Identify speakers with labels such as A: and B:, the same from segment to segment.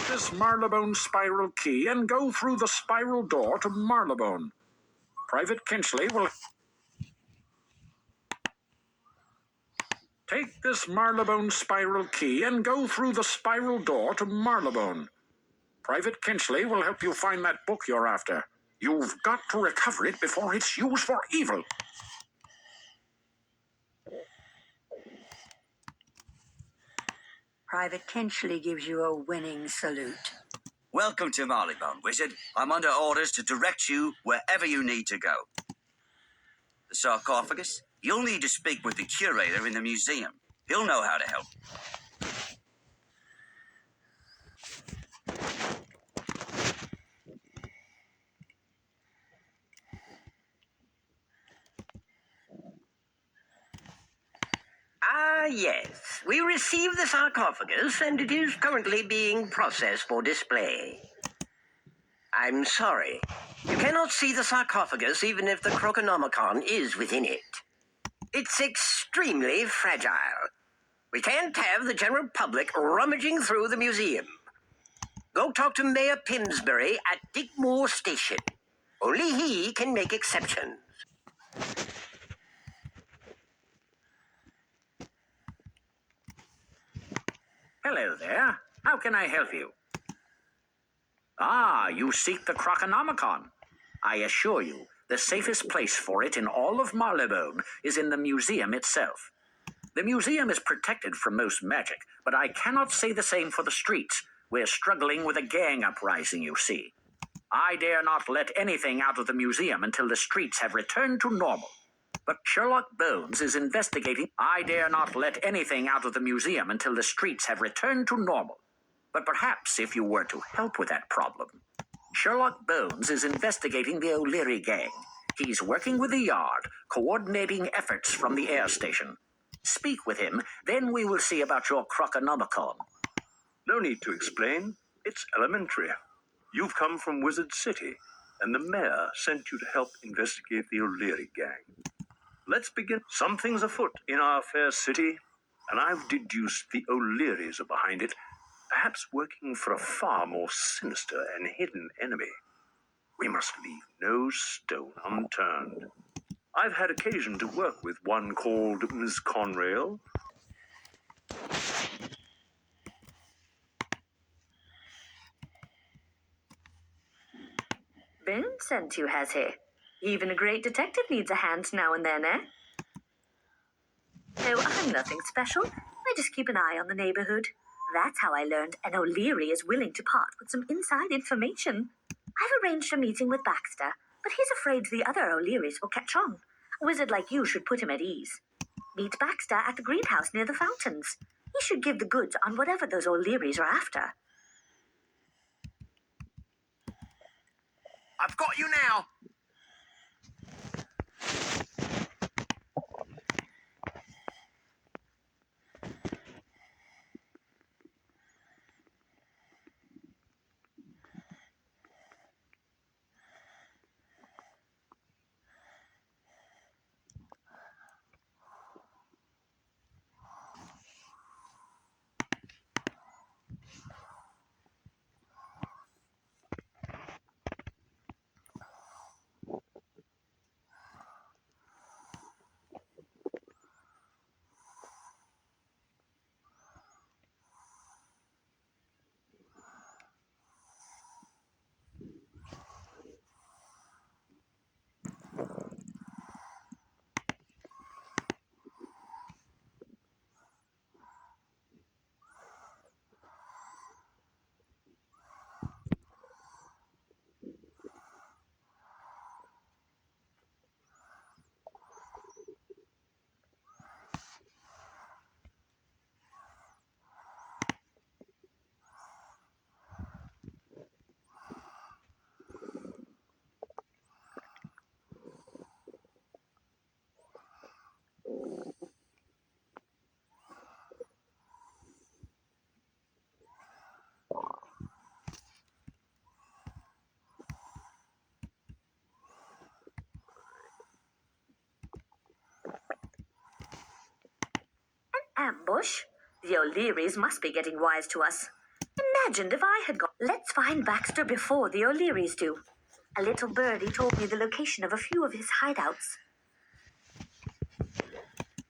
A: this Marylebone spiral key and go through the spiral door to Marylebone. Private Kinchley will... Take this Marylebone spiral key and go through the spiral door to Marylebone. Private Kinchley will help you find that book you're after. You've got to recover it before it's used for evil.
B: Private Kinchley gives you a winning salute.
C: Welcome to Marylebone, Wizard. I'm under orders to direct you wherever you need to go. The sarcophagus? You'll need to speak with the curator in the museum. He'll know how to help.
D: Yes. We received the sarcophagus, and it is currently being processed for display. I'm sorry. You cannot see the sarcophagus even if the Croconomicon is within it. It's extremely fragile. We can't have the general public rummaging through the museum. Go talk to Mayor Pimsbury at Dickmore Station. Only he can make exceptions.
A: Hello there. How can I help you? Ah, you seek the Croconomicon. I assure you, the safest place for it in all of Marylebone is in the museum itself. The museum is protected from most magic, but I cannot say the same for the streets. We're struggling with a gang uprising, you see. I dare not let anything out of the museum until the streets have returned to normal. But Sherlock Bones is investigating. I dare not let anything out of the museum until the streets have returned to normal. But perhaps if you were to help with that problem. Sherlock Bones is investigating the O'Leary gang. He's working with the Yard, coordinating efforts from the air station. Speak with him, then we will see about your Croconomicon.
E: No need to explain. It's elementary. You've come from Wizard City, and the mayor sent you to help investigate the O'Leary gang. Let's begin. Something's afoot in our fair city, and I've deduced the O'Learys are behind it, perhaps working for a far more sinister and hidden enemy. We must leave no stone unturned. I've had occasion to work with one called Miss Conrail.
F: Boone sent you, has he? Even a great detective needs a hand now and then, eh? No, I'm nothing special. I just keep an eye on the neighborhood. That's how I learned an O'Leary is willing to part with some inside information. I've arranged a meeting with Baxter, but he's afraid the other O'Learys will catch on. A wizard like you should put him at ease. Meet Baxter at the greenhouse near the fountains. He should give the goods on whatever those O'Learys are after.
C: I've got you now!
F: Ambush? The O'Learys must be getting wise to us. imagined if I had gone. Let's find Baxter before the O'Learys do. A little birdie told me the location of a few of his hideouts.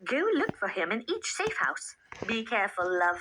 F: Go look for him in each safe house. Be careful, love.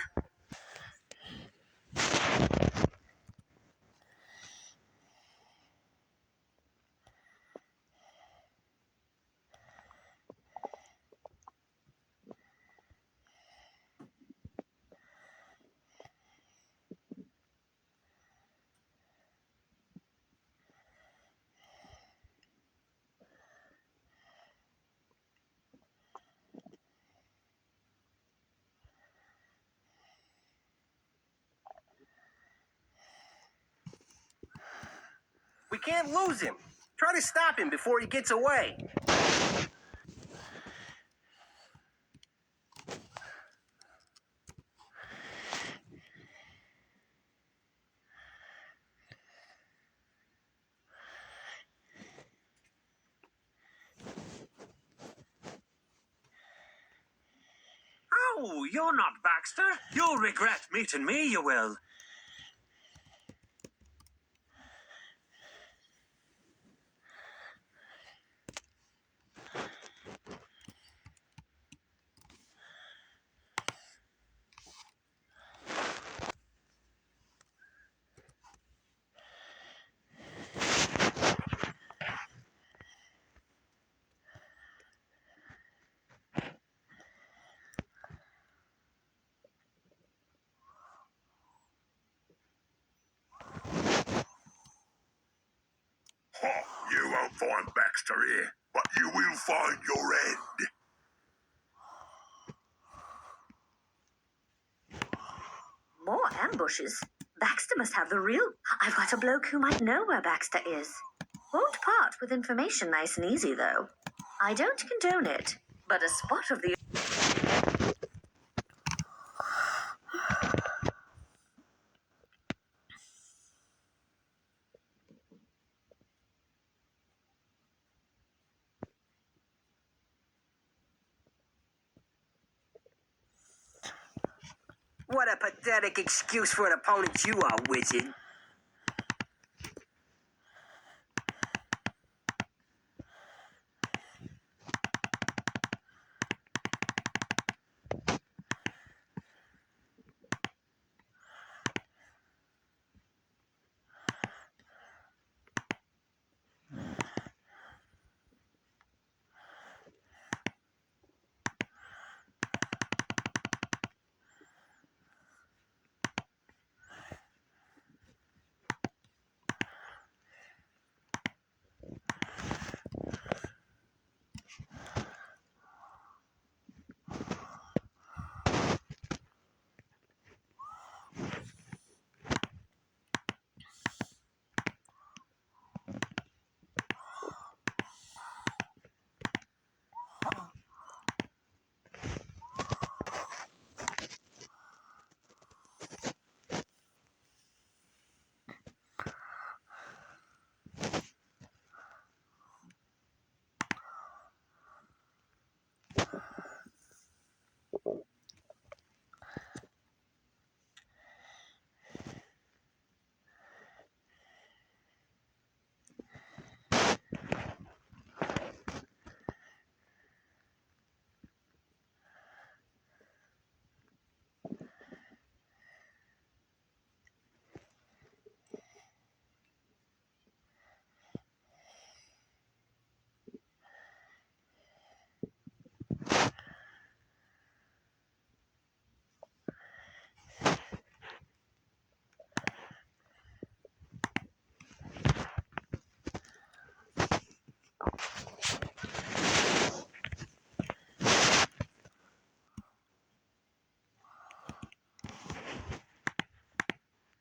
G: We can't lose him. Try to stop him before he gets away.
H: Oh, you're not Baxter. You'll regret meeting me, you will.
I: You won't find Baxter here, but you will find your end.
F: More ambushes. Baxter must have the real. I've got a bloke who might know where Baxter is. Won't part with information nice and easy, though. I don't condone it, but a spot of the.
D: What a pathetic excuse for an opponent you are, Wizard.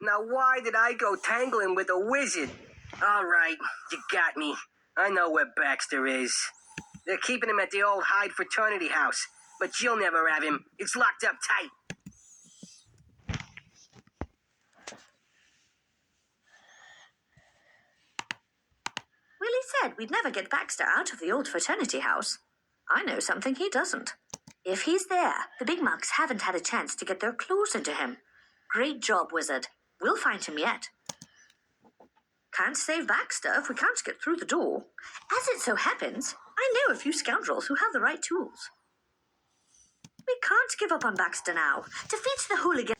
D: Now why did I go tangling with a wizard? All right, you got me. I know where Baxter is. They're keeping him at the old Hyde fraternity house, but you'll never have him. It's locked up tight.
F: Willie said we'd never get Baxter out of the old fraternity house. I know something he doesn't. If he's there, the big mugs haven't had a chance to get their claws into him. Great job, Wizard. We'll find him yet. Can't save Baxter if we can't get through the door. As it so happens, I know a few scoundrels who have the right tools. We can't give up on Baxter now. Defeat the hooligan.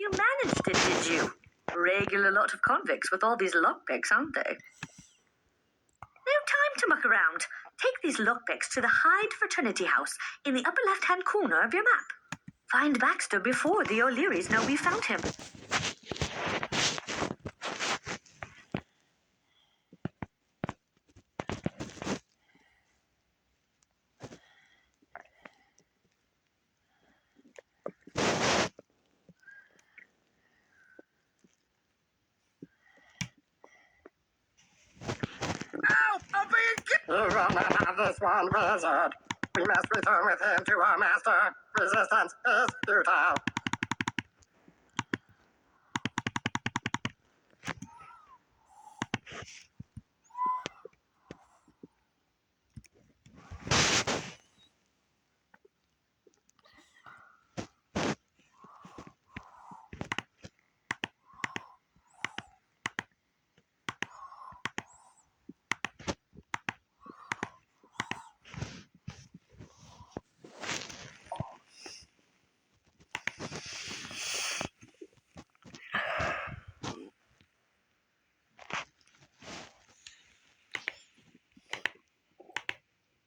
F: You managed it, did you? Regular lot of convicts with all these lockpicks, aren't they? No time to muck around. Take these lockpicks to the Hyde fraternity house in the upper left-hand corner of your map. Find Baxter before the O'Learys know we found him.
G: You will not have this one, Wizard. We must return with him to our master. Resistance is futile.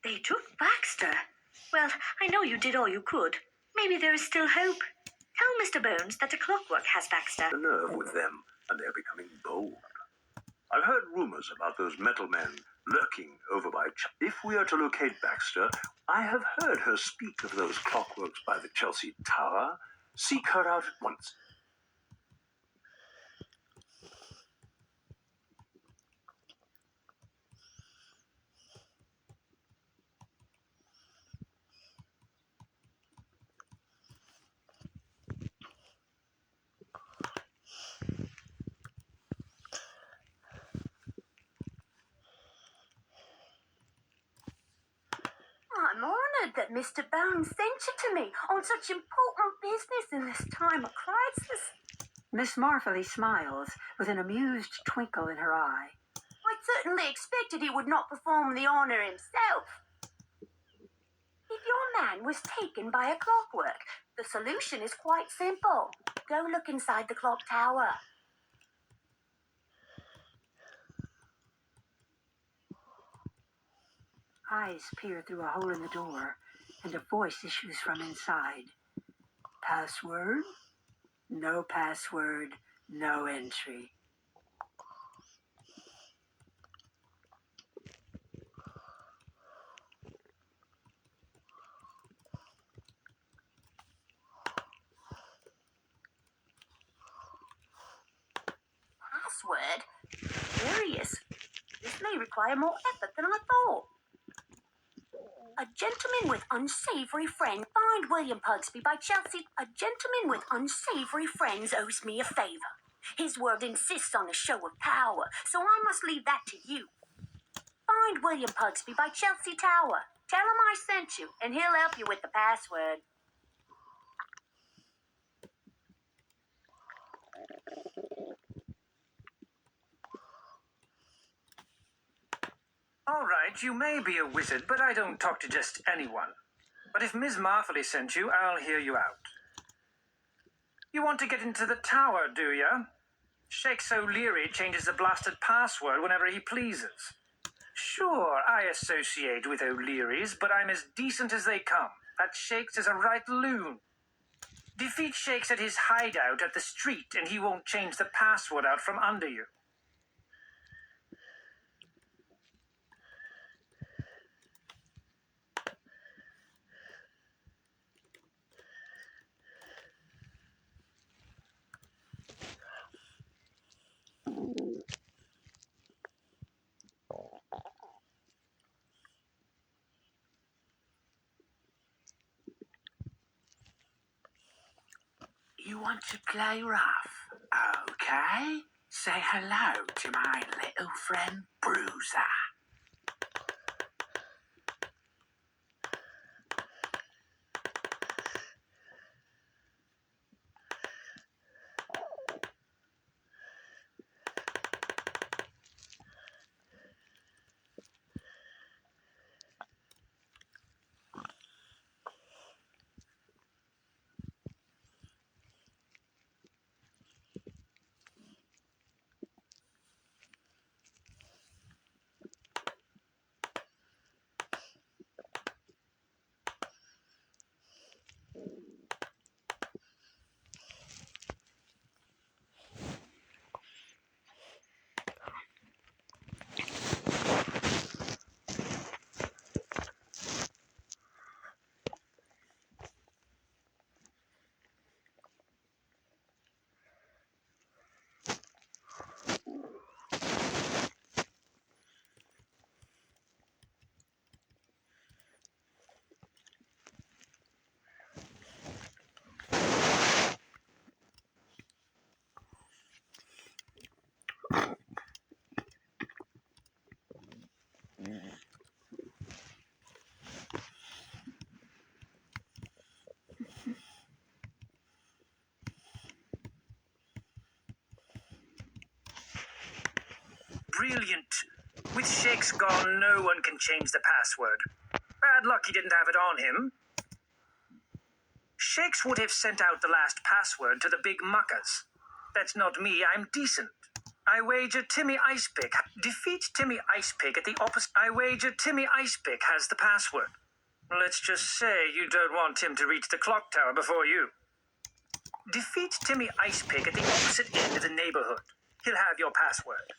F: They took Baxter. Well, I know you did all you could. Maybe there is still hope. Tell Mr. Bones that the clockwork has Baxter.
E: The nerve with them, and they're becoming bold. I've heard rumors about those metal men lurking over by... If we are to locate Baxter, I have heard her speak of those clockworks by the Chelsea Tower. Seek her out at once.
J: I'm honoured that Mr. Bones sent you to me on such important business in this time of crisis.
B: Miss Marfley smiles with an amused twinkle in her eye.
J: I certainly expected he would not perform the honour himself. If your man was taken by a clockwork, the solution is quite simple. Go look inside the clock tower.
B: Eyes peer through a hole in the door, and a voice issues from inside. Password? No password, no entry.
J: Password? Curious. This may require more effort than I thought. A gentleman with unsavory friend. Find William Pugsby by Chelsea. A gentleman with unsavory friends owes me a favour. His word insists on a show of power, so I must leave that to you. Find William Pugsby by Chelsea Tower. Tell him I sent you, and he'll help you with the password.
K: All right, you may be a wizard, but I don't talk to just anyone. But if Miss Marfley sent you, I'll hear you out. You want to get into the tower, do you? Shakes O'Leary changes the blasted password whenever he pleases. Sure, I associate with O'Leary's, but I'm as decent as they come. That Shakes is a right loon. Defeat Shakes at his hideout at the street, and he won't change the password out from under you.
A: You want to play rough? Okay. Say hello to my little friend Bruiser.
K: Brilliant. With Shakes gone, no one can change the password. Bad luck he didn't have it on him. Shakes would have sent out the last password to the big muckers. That's not me, I'm decent. I wager Timmy Icepick. Defeat Timmy Icepick at the opposite. I wager Timmy Icepick has the password. Let's just say you don't want him to reach the clock tower before you. Defeat Timmy Icepick at the opposite end of the neighborhood. He'll have your password.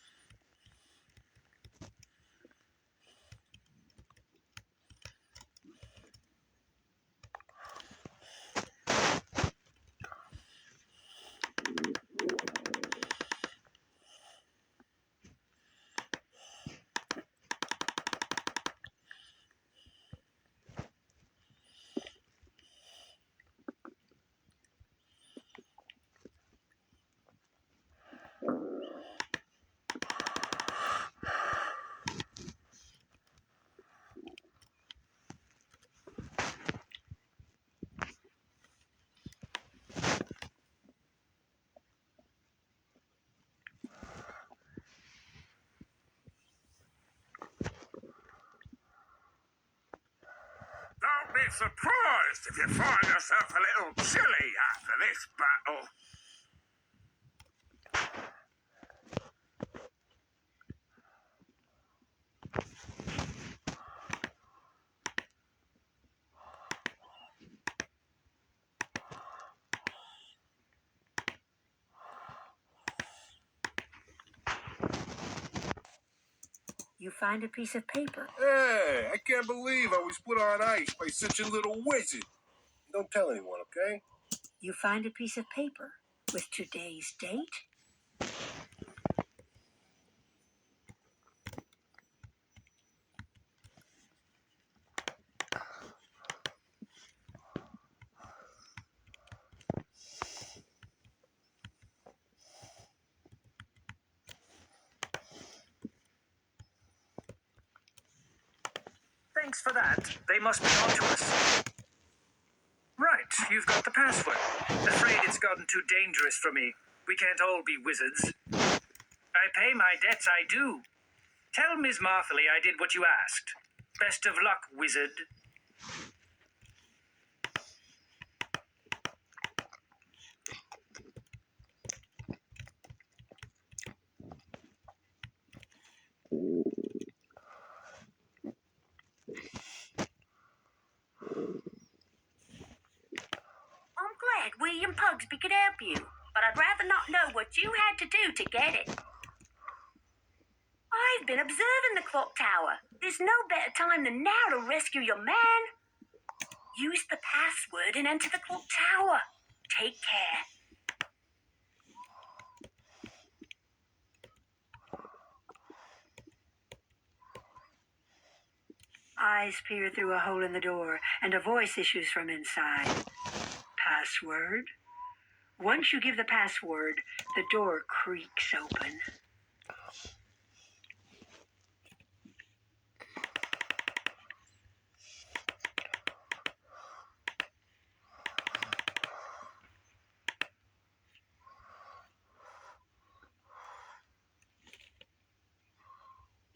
I: Don't be surprised if you find yourself a little chilly after this battle.
B: You find a piece of paper.
L: Hey, I can't believe I was put on ice by such a little wizard. Don't tell anyone, okay?
B: You find a piece of paper with today's date.
K: Thanks for that. They must be on to us. Right, you've got the password. Afraid it's gotten too dangerous for me. We can't all be wizards. I pay my debts, I do. Tell Ms. Marthley I did what you asked. Best of luck, wizard.
J: I'm glad we William Pugsby could help you, but I'd rather not know what you had to do to get it. I've been observing the clock tower. There's no better time than now to rescue your man. Use the password and enter the clock tower. Take care.
B: Eyes peer through a hole in the door, and a voice issues from inside. Password? Once you give the password, the door creaks open.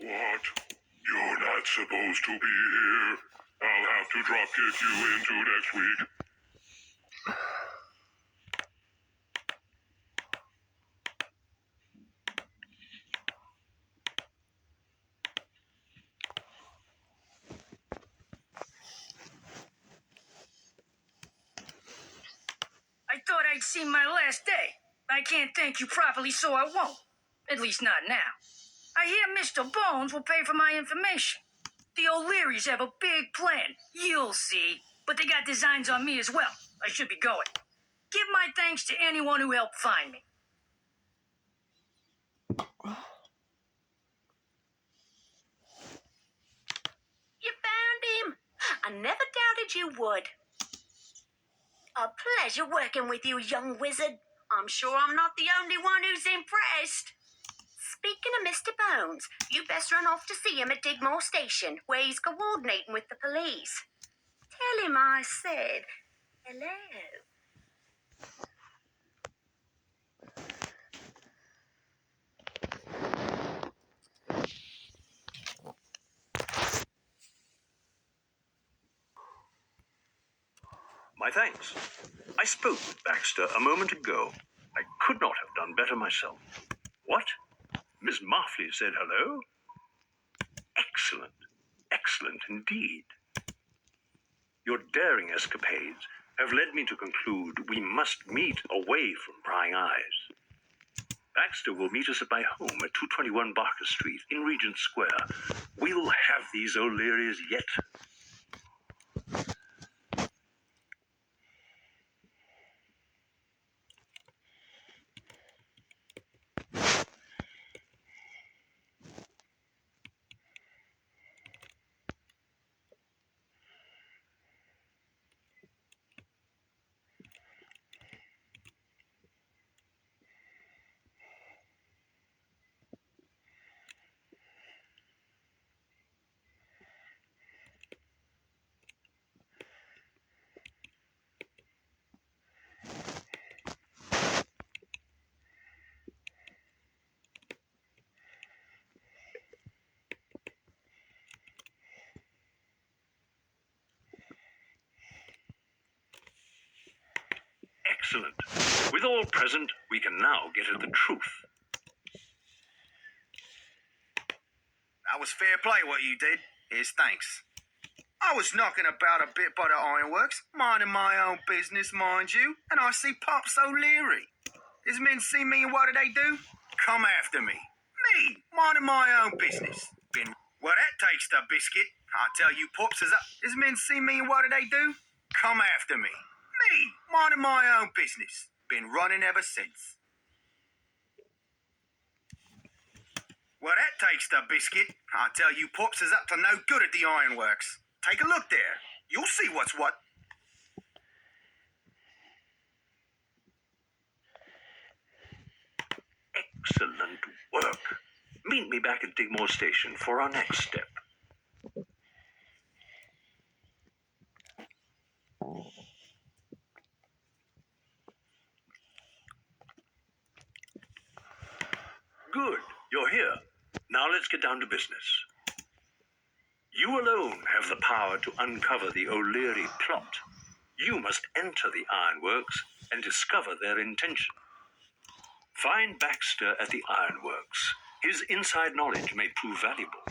I: What? You're not supposed to be here. I'll have to drop kick you into next week.
M: I thought I'd seen my last day. I can't thank you properly, so I won't. At least not now. I hear Mr. Bones will pay for my information. The O'Learys have a big plan. You'll see. But they got designs on me as well. I should be going. Give my thanks to anyone who helped find me.
J: You found him. I never doubted you would. A pleasure working with you, young wizard. I'm sure I'm not the only one who's impressed. Speaking of Mr. Bones, you best run off to see him at Digmore Station, where he's coordinating with the police. Tell him I said hello.
E: My thanks. I spoke with Baxter a moment ago. I could not have done better myself. What? Miss Marfley said hello? Excellent. Excellent indeed. Your daring escapades have led me to conclude we must meet away from prying eyes. Baxter will meet us at my home at 221 Barker Street in Regent Square. We'll have these O'Learys yet. Excellent. With all present, we can now get at the truth.
N: That was fair play what you did. Here's thanks. I was knocking about a bit by the ironworks, minding my own business, mind you, and I see Pops O'Leary. His men see me and what do they do? Come after me. Me, minding my own business. Well, that takes the biscuit. I tell you, Pops, his men see me and what do they do? Come after me. Me, minding my own business. Been running ever since. Well, that takes the biscuit. I tell you, Pops is up to no good at the ironworks. Take a look there. You'll see what's what.
E: Excellent work. Meet me back at Digmore Station for our next step. Good. You're here. Now let's get down to business. You alone have the power to uncover the O'Leary plot. You must enter the ironworks and discover their intention. Find Baxter at the ironworks. His inside knowledge may prove valuable.